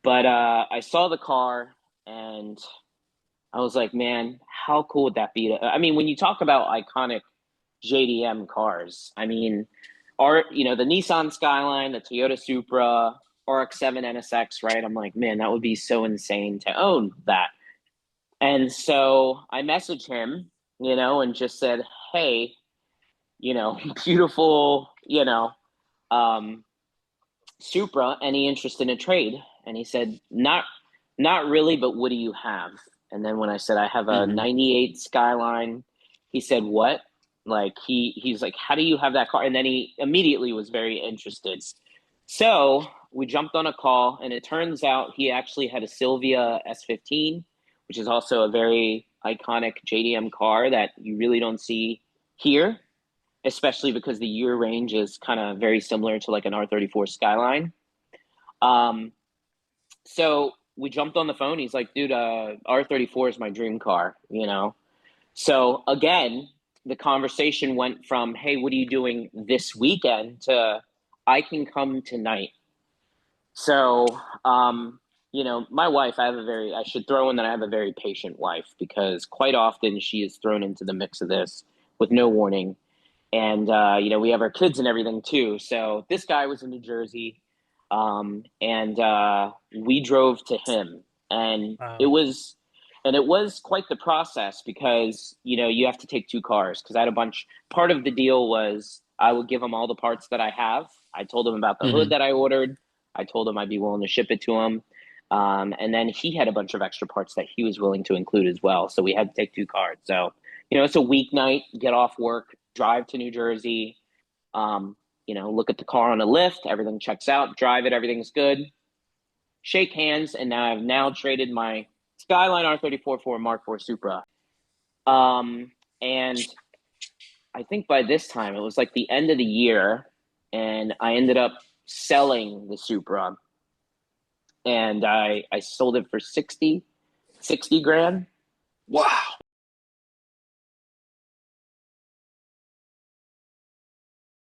But I saw the car and I was like, man, how cool would that be? I mean, when you talk about iconic JDM cars, I mean, the Nissan Skyline, the Toyota Supra, RX-7 NSX, right? I'm like, man, that would be so insane to own that. And so I messaged him, and just said, hey, beautiful, um, Supra, any interest in a trade? And he said, not really, but what do you have? And then when I said I have a Hmm. 98 Skyline, he said, what? Like he's like, how do you have that car? And then he immediately was very interested. So we jumped on a call, and it turns out he actually had a Sylvia S15, which is also a very iconic JDM car that you really don't see here, especially because the year range is kind of very similar to like an R34 Skyline. Um, so we jumped on the phone. He's like, dude, R34 is my dream car. So again, the conversation went from, hey, what are you doing this weekend to I can come tonight. So, my wife, I should throw in that I have a very patient wife because quite often she is thrown into the mix of this with no warning. And, we have our kids and everything too. So this guy was in New Jersey, and we drove to him, and it Wow. was and it was quite the process because you have to take two cars because I had a bunch. Part of the deal was I would give him all the parts that I have. I told him about the hood Hmm. that I ordered. I told him I'd be willing to ship it to him, and then he had a bunch of extra parts that he was willing to include as well. So we had to take two cars. So it's a weeknight, get off work, drive to New Jersey, um, look at the car on a lift, everything checks out, drive it, everything's good, shake hands, and now I've now traded my Skyline R34 for a Mark IV Supra. And I think by this time it was like the end of the year, and I ended up selling the Supra, and I sold it for 60 grand. Wow.